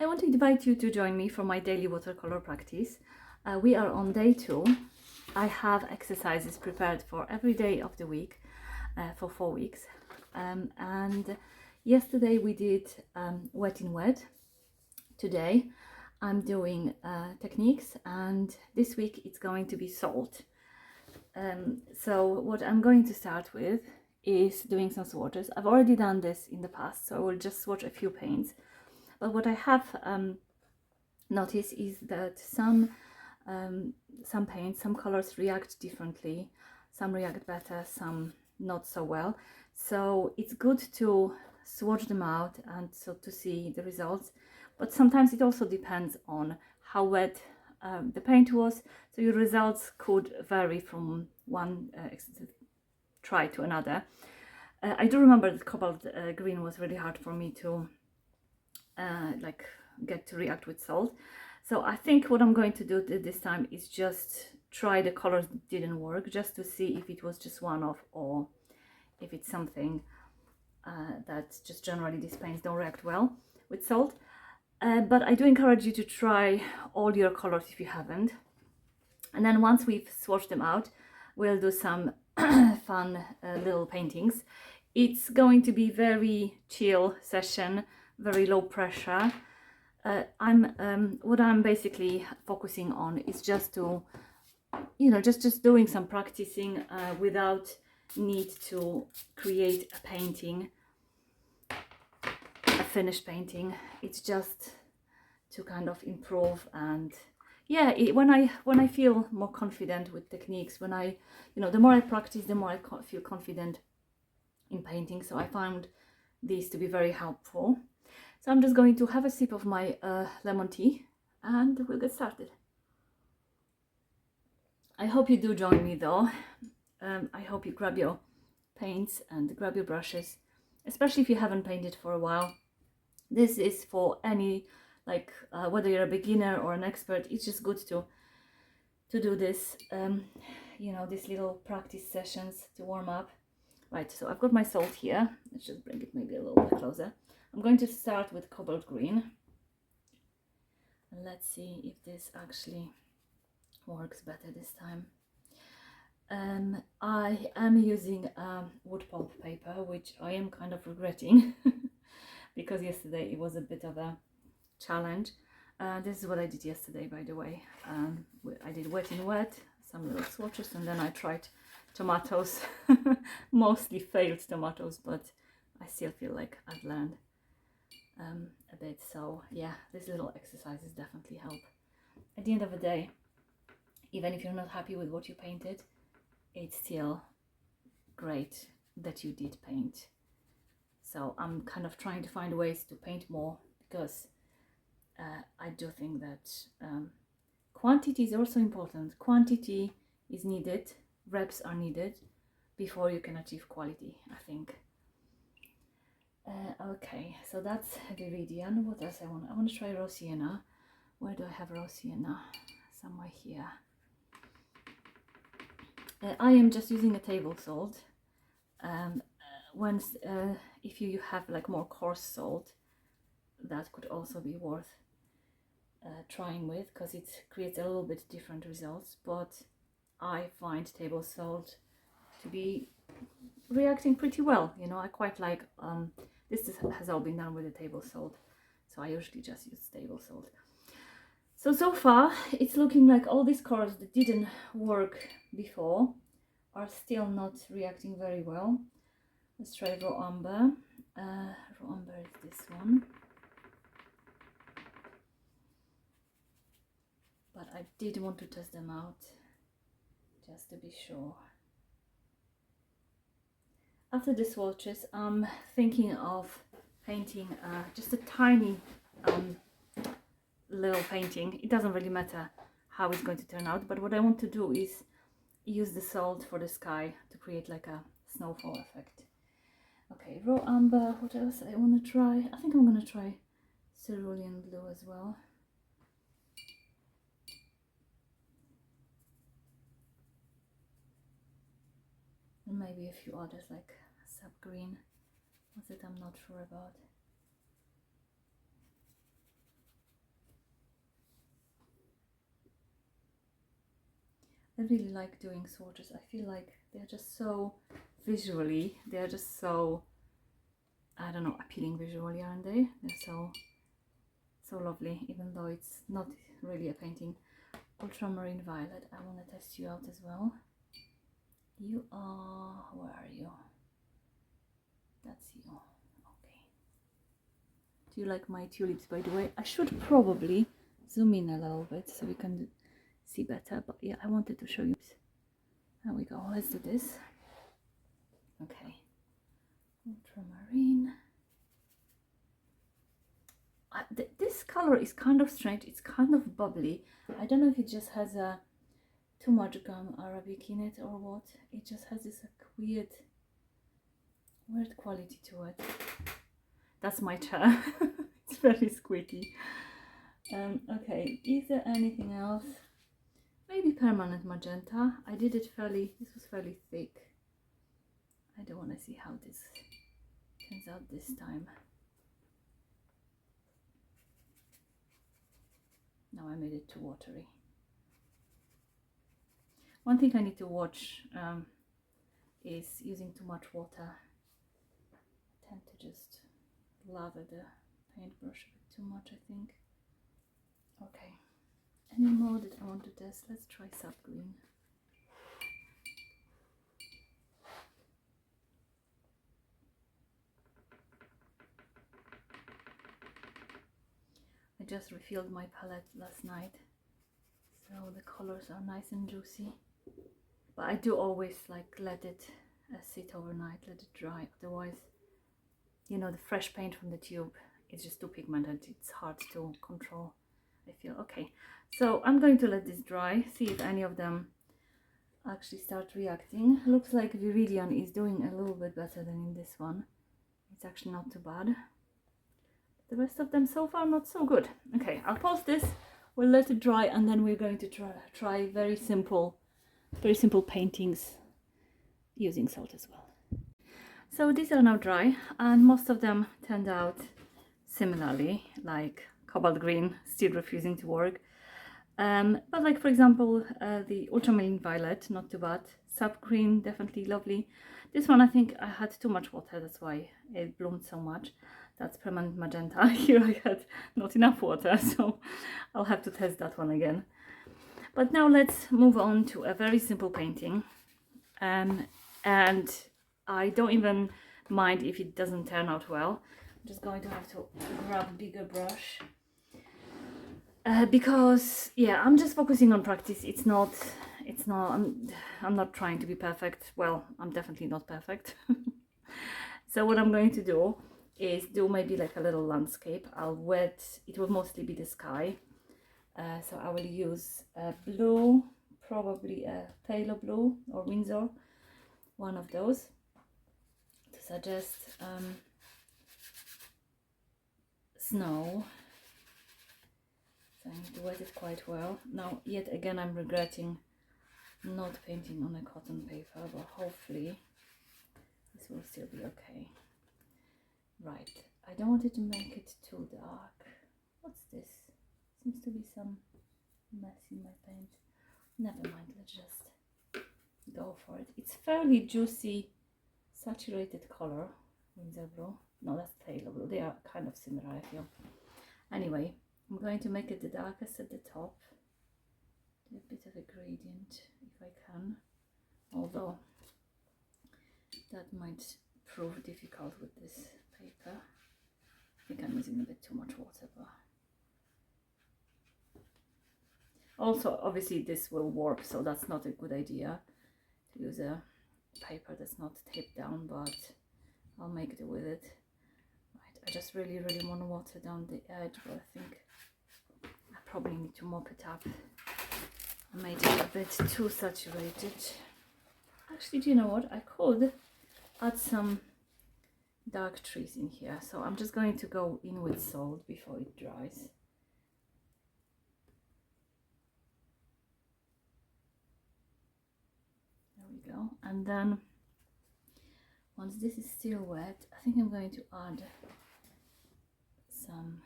I want to invite you to join me for my daily watercolor practice. We are on day 2. I have exercises prepared for every day of the week for 4 weeks. And yesterday we did wet in wet. Today I'm doing techniques, and this week it's going to be salt. So what I'm going to start with is doing some swatches. I've already done this in the past, so I will just swatch a few paints. But what I have noticed is that some paints, some colors react differently. Some react better, some not so well. So it's good to swatch them out and so to see the results. But sometimes it also depends on how wet the paint was. So your results could vary from one try to another. I do remember that cobalt green was really hard for me to get to react with salt. So I think what I'm going to do this time is just try the colors that didn't work, just to see if it was just one-off or if it's something that just generally these paints don't react well with salt. But I do encourage you to try all your colors if you haven't. And then once we've swatched them out, we'll do some fun little paintings. It's going to be very chill session, very low pressure. What I'm basically focusing on is just to, just doing some practicing without need to create a painting, a finished painting. It's just to kind of improve. And yeah, when I feel more confident with techniques, when the more I practice, the more I feel confident in painting. So I found these to be very helpful. So I'm just going to have a sip of my lemon tea and we'll get started. I hope you do join me though. I hope you grab your paints and grab your brushes, especially if you haven't painted for a while. This is for any, whether you're a beginner or an expert, it's just good to do this, these little practice sessions to warm up. Right, so I've got my salt here. Let's just bring it maybe a little bit closer. I'm going to start with cobalt green. And let's see if this actually works better this time. I am using wood pulp paper, which I am kind of regretting because yesterday it was a bit of a challenge. This is what I did yesterday, by the way. I did wet in wet, some little swatches, and then I tried tomatoes. Mostly failed tomatoes, but I still feel like I've learned a bit. So yeah, these little exercises definitely help. At the end of the day, even if you're not happy with what you painted, it's still great that you did paint. So I'm kind of trying to find ways to paint more, because I do think that quantity is also important. Quantity is needed, reps are needed before you can achieve quality, I think. Okay, so that's Viridian. What else I want? I want to try raw sienna. Where do I have raw sienna? Somewhere here. I am just using a table salt. If you have like more coarse salt, that could also be worth trying with, because it creates a little bit different results. But I find table salt to be reacting pretty well. I quite like this has all been done with a table salt, so I usually just use table salt. So far it's looking like all these colors that didn't work before are still not reacting very well. Let's try raw umber. Raw umber is this one, but I did want to test them out just to be sure. After the swatches, I'm thinking of painting just a tiny little painting. It doesn't really matter how it's going to turn out, but what I want to do is use the salt for the sky to create like a snowfall effect. Okay, raw umber. What else I want to try? I think I'm going to try cerulean blue as well. And maybe a few others like sap green. What's it? I'm not sure about. I really like doing swatches. I feel like they're just so visually, they're just so, I don't know, appealing visually, aren't they? They're so lovely, even though it's not really a painting. Ultramarine Violet, I want to test you out as well. You are, where are you? That's you. Okay. Do you like my tulips, by the way? I should probably zoom in a little bit so we can see better, but yeah, I wanted to show you. There we go. Let's do this. Okay. Ultramarine. This color is kind of strange. It's kind of bubbly. I don't know if it just has a too much gum arabic in it or what. It just has this weird quality to it. That's my chair. It's very squeaky. Okay, is there anything else? Maybe permanent magenta. I did it this was fairly thick. I don't want to see how this turns out this time. Now I made it too watery. One thing I need to watch is using too much water. I tend to just lather the paintbrush a bit too much, I think. Okay, any more that I want to test? Let's try sap green. I just refilled my palette last night, so the colors are nice and juicy. But I do always like let it sit overnight, let it dry. Otherwise, you know, the fresh paint from the tube is just too pigmented. It's hard to control, I feel. Okay, so I'm going to let this dry, see if any of them actually start reacting. Looks like Viridian is doing a little bit better than in this one. It's actually not too bad. The rest of them so far not so good. Okay, I'll pause this, we'll let it dry, and then we're going to try very simple paintings using salt as well. So these are now dry, and most of them turned out similarly, like cobalt green still refusing to work, but like for example the ultramarine violet, not too bad. Sap green, definitely lovely. This one I think I had too much water, that's why it bloomed so much. That's permanent magenta. Here I had not enough water, so I'll have to test that one again. But now let's move on to a very simple painting, and I don't even mind if it doesn't turn out well. I'm just going to have to grab a bigger brush because yeah, I'm just focusing on practice. I'm not trying to be perfect. Well, I'm definitely not perfect. So what I'm going to do is do maybe like a little landscape. It will mostly be the sky. So I will use blue, probably a phthalo blue or Windsor, one of those, to suggest snow. So I need to wet it quite well. Now, yet again, I'm regretting not painting on a cotton paper, but hopefully this will still be okay. Right, I don't want it to make it too dark. What's this? Seems to be some mess in my paint. Never mind, let's just go for it. It's fairly juicy, saturated color. Windsor blue. No, that's phthalo blue. They are kind of similar, I feel. Anyway, I'm going to make it the darkest at the top. Do a bit of a gradient if I can. Although that might prove difficult with this paper. I think I'm using a bit too much water, but also obviously this will warp, so that's not a good idea to use a paper that's not taped down, but I'll make do with it. Right, I just really want to water down the edge, but I think I probably need to mop it up. I made it a bit too saturated. Actually, do you know what? I could add some dark trees in here, so I'm just going to go in with salt before it dries. There we go. And then once this is still wet, I think I'm going to add some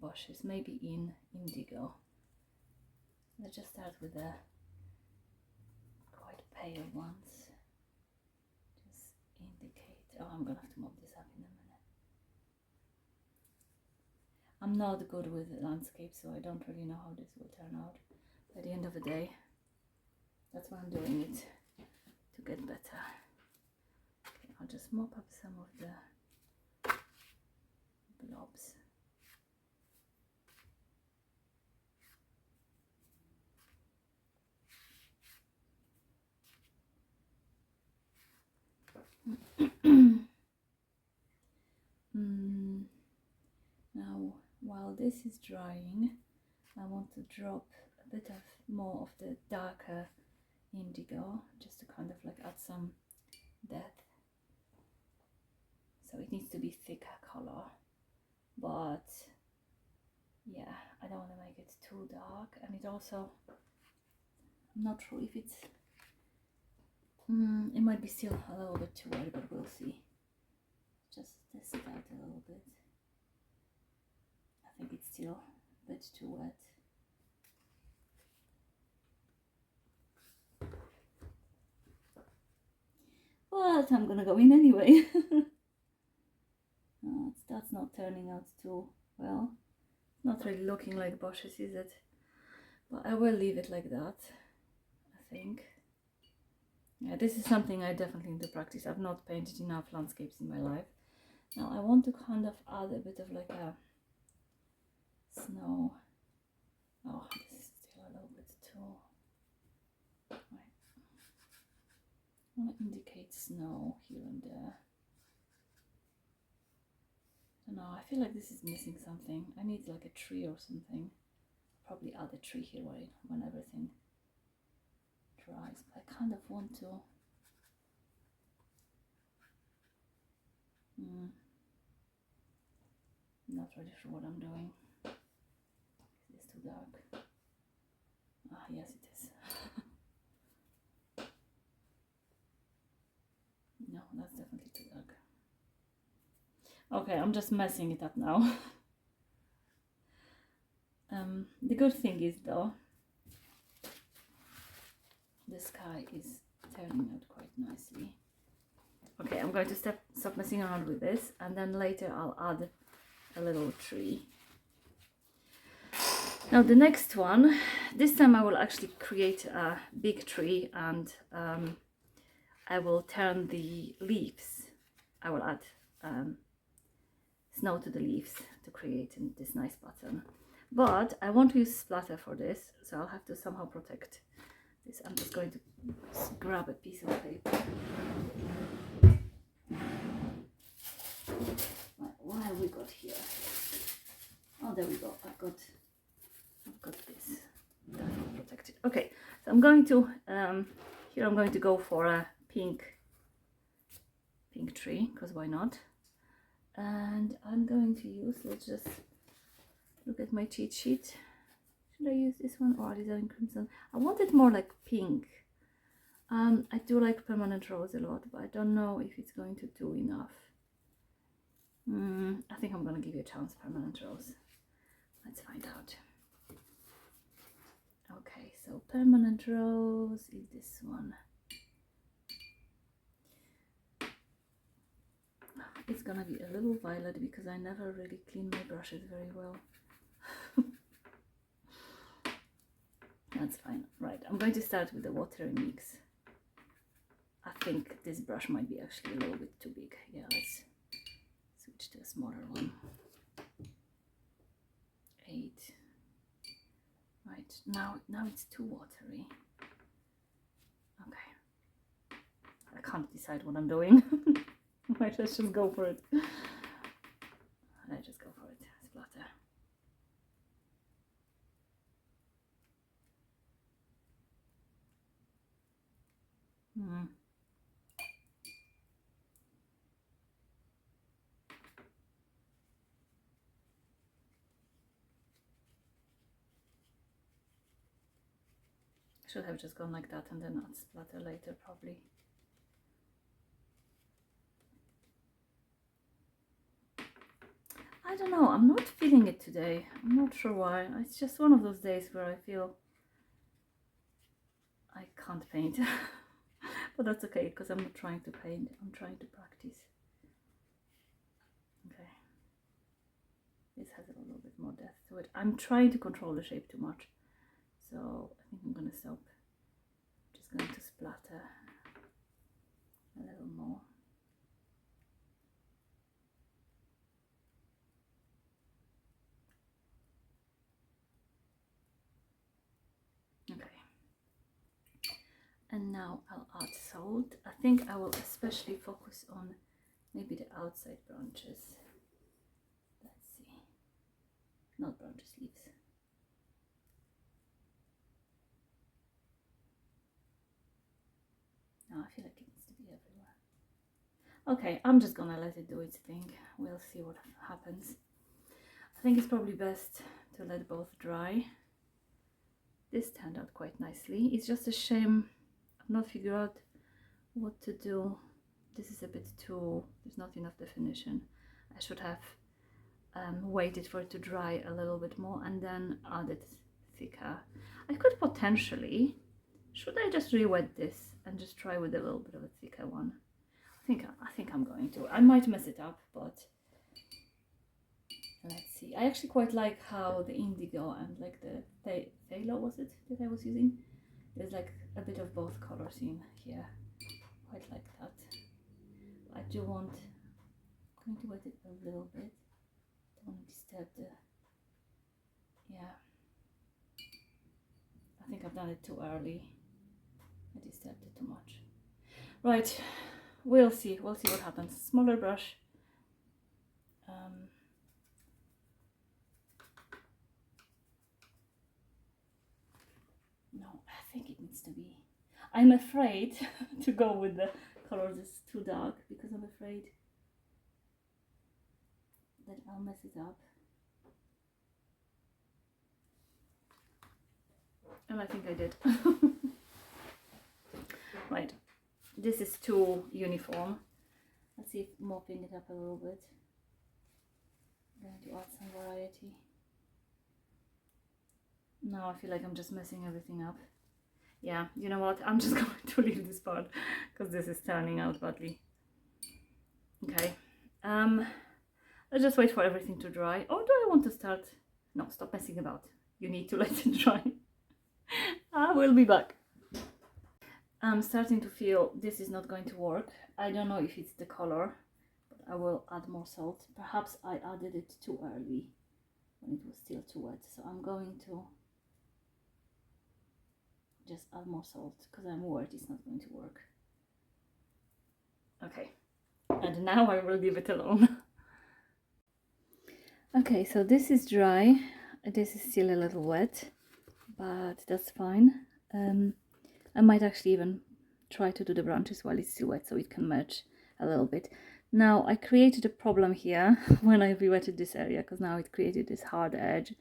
bushes, maybe in indigo. Let's just start with the pale ones. Just indicate. Oh, I'm gonna have to mop this up in a minute. I'm not good with landscape, so I don't really know how this will turn out by the end of the day. That's why I'm doing it, to get better. Okay, I'll just mop up some of the blobs. Now, while this is drying, I want to drop a bit of more of the darker indigo, just to kind of like add some depth. So it needs to be thicker color, but yeah, I don't want to make it too dark. And it also, I'm not sure if it's, it might be still a little bit too early, but we'll see. Just test it out a little bit. I think it's still a bit too wet. But I'm gonna go in anyway. That's not turning out too well. Not really looking like bushes, is it? But I will leave it like that, I think. Yeah, this is something I definitely need to practice. I've not painted enough landscapes in my life. Now I want to kind of add a bit of like a snow. Oh, this is still a little bit too. Right. I want to indicate snow here and there. I don't know, I feel like this is missing something. I need like a tree or something. Probably add a tree here when everything dries. But I kind of want to. Not really sure what I'm doing. Is this too dark? Ah, yes it is. No, that's definitely too dark. Okay, I'm just messing it up now. The good thing is though, the sky is turning out quite nicely. Okay, I'm going to stop messing around with this, and then later I'll add a little tree. Now the next one, this time I will actually create a big tree, and I will turn the leaves. I will add snow to the leaves to create this nice pattern. But I want to use splatter for this, so I'll have to somehow protect this. I'm just going to grab a piece of paper. Right, what have we got here? Oh, there we go. I've got this. Definitely protected. Okay, so I'm going to here I'm going to go for a pink tree, because why not? And I'm going to use, let's just look at my cheat sheet. Should I use this one or design crimson? I want it more like pink. I do like permanent rose a lot, but I don't know if it's going to do enough. I think I'm going to give you a chance, permanent rose. Let's find out. Okay, so permanent rose is this one. It's gonna be a little violet because I never really clean my brushes very well. That's fine. Right, I'm going to start with the watery mix. I think this brush might be actually a little bit too big. Yeah, let's switch to a smaller one. 8. Right, now it's too watery. Okay. I can't decide what I'm doing. Let's just go for it. Let's just go for it. Splatter. Should have just gone like that and then add splatter later, probably. I don't know, I'm not feeling it today. I'm not sure why. It's just one of those days where I feel I can't paint. but that's okay because I'm not trying to paint, I'm trying to practice. Okay, this has a little bit more depth to it. I'm trying to control the shape too much, so I think I'm gonna stop. Just going to splatter a little more. Okay. And now I'll add salt. I think I will especially focus on maybe the outside branches. Let's see. Not branches, leaves. No, I feel like it needs to be everywhere. Okay, I'm just gonna let it do its thing. We'll see what happens. I think it's probably best to let both dry. This turned out quite nicely. It's just a shame I've not figured out what to do. This is a bit too, there's not enough definition. I should have waited for it to dry a little bit more and then added thicker. I could potentially, should I just re-wet this and just try with a little bit of a thicker one? I think I'm going to. I might mess it up, but let's see. I actually quite like how the indigo and like the phthalo, was it, that I was using? There's like a bit of both colors in here. Quite like that. I do want, I'm going to wet it a little bit. Don't want to disturb the, yeah. I think I've done it too early. I disturbed it too much. Right, we'll see what happens. Smaller brush. No, I think it needs to be. I'm afraid to go with the colors that's too dark because I'm afraid that I'll mess it up. And I think I did. Right, this is too uniform. Let's see if mopping it up a little bit. I'm going to add some variety. Now I feel like I'm just messing everything up. Yeah, you know what? I'm just going to leave this part because this is turning out badly. Okay. Let's just wait for everything to dry. Or do I want to start? No, stop messing about. You need to let it dry. I will be back. I'm starting to feel this is not going to work. I don't know if it's the color, but I will add more salt. Perhaps I added it too early when it was still too wet. So I'm going to just add more salt because I'm worried it's not going to work. Okay, and now I will leave it alone. Okay, so this is dry. This is still a little wet, but that's fine. I might actually even try to do the branches while it's still wet so it can merge a little bit. Now I created a problem here when I re-wetted this area because now it created this hard edge.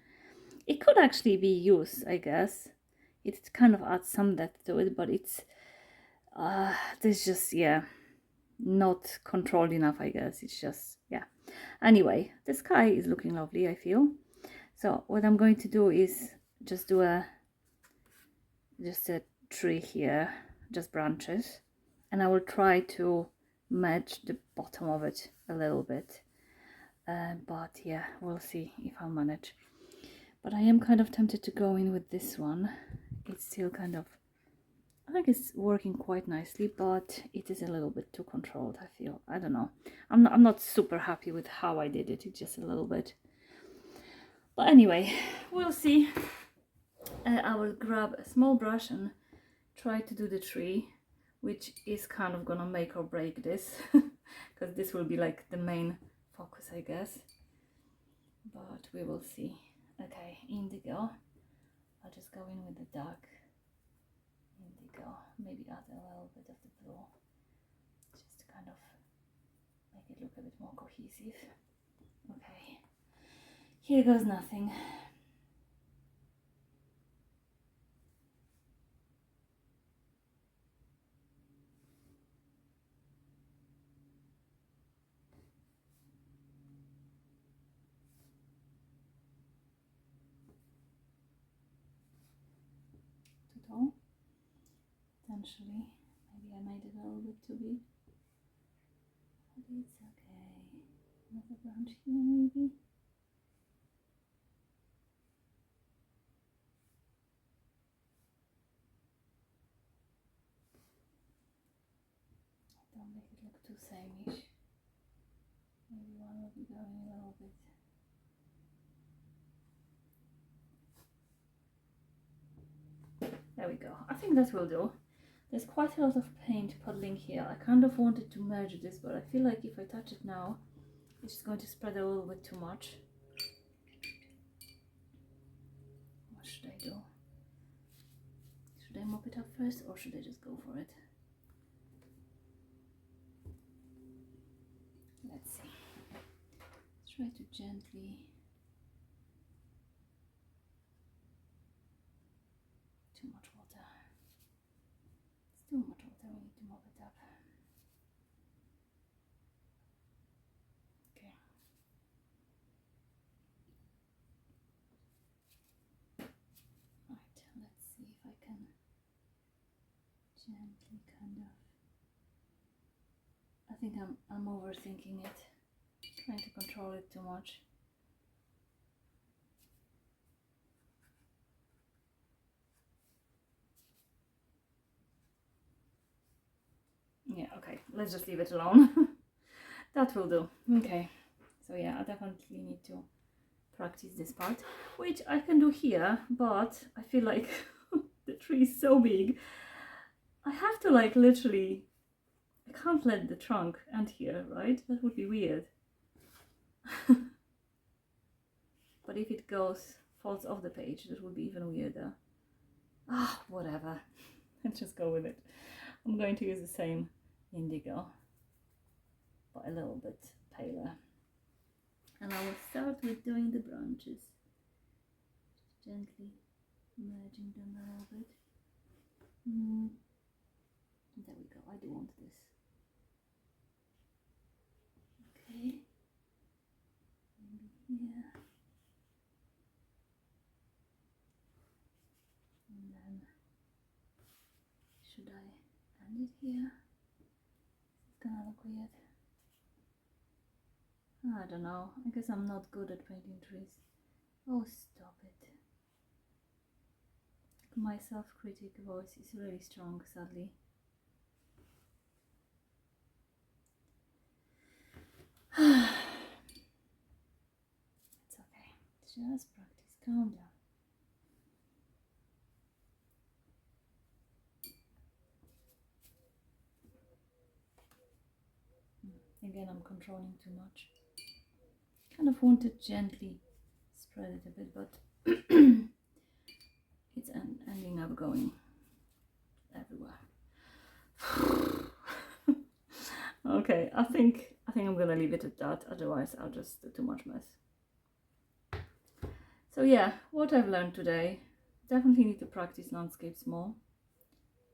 It could actually be used, I guess. It kind of adds some depth to it, but it's there's just, yeah, not controlled enough, I guess. It's just, yeah. Anyway, the sky is looking lovely, I feel. So what I'm going to do is just do a tree here, just branches, and I will try to match the bottom of it a little bit. But yeah, we'll see if I'll manage. But I am kind of tempted to go in with this one. It's still kind of, I think it's working quite nicely, but it is a little bit too controlled, I feel. I don't know. I'm not super happy with how I did it. It's just a little bit. But anyway, we'll see. I will grab a small brush and try to do the tree, which is kind of gonna make or break this, because this will be like the main focus, I guess. But we will see. Okay, indigo. I'll just go in with the dark indigo, maybe add a little bit of the blue, just to kind of make it look a bit more cohesive. Okay, here goes nothing. Too tall, potentially, Maybe I made it a little bit too big, but it's okay. Another branch here maybe. Don't make it look too sameish. Maybe one will be going a little bit. There we go. I think that will do. There's quite a lot of paint puddling here. I kind of wanted to merge this, but I feel like if I touch it now, it's just going to spread a little bit too much. What should I do? Should I mop it up first, or should I just go for it? Let's see. Let's try to gently... Too much water. It's too much water, we need to mop it up. Okay. Right, let's see if I can gently kind of... I think I'm overthinking it, trying to control it too much. Yeah, okay, let's just leave it alone. That will do. Okay, so yeah, I definitely need to practice this part, which I can do here, but I feel like the tree is so big. I have to like literally, I can't let the trunk end here, right? That would be weird. But if it falls off the page, that would be even weirder. Ah, whatever. Let's just go with it. I'm going to use the same indigo, but a little bit paler. And I will start with doing the branches. Just gently merging them a little bit. There we go, I do want this. Okay. Maybe here. And then, should I end it here? It's gonna look weird. I don't know. I guess I'm not good at painting trees. Oh, stop it. My self-critic voice is really strong, sadly. It's okay. Just practice. Calm down. Again, I'm controlling too much. Kind of want to gently spread it a bit, but it's ending up going everywhere. Okay, I think I'm gonna leave it at that, otherwise I'll just do too much mess. So yeah, what I've learned today, definitely need to practice landscapes more.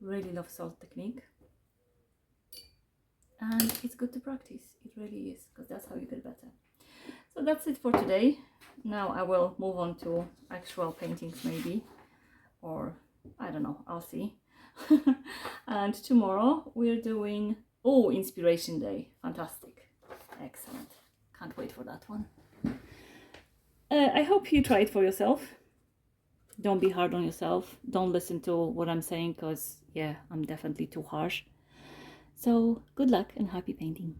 Really love salt technique. And it's good to practice, it really is, because that's how you get better. So that's it for today. Now I will move on to actual paintings maybe, or I don't know, I'll see. And tomorrow we're doing, oh, Inspiration Day. Fantastic, excellent, can't wait for that one. I hope you try it for yourself. Don't be hard on yourself, don't listen to what I'm saying, because yeah, I'm definitely too harsh. So good luck and happy painting.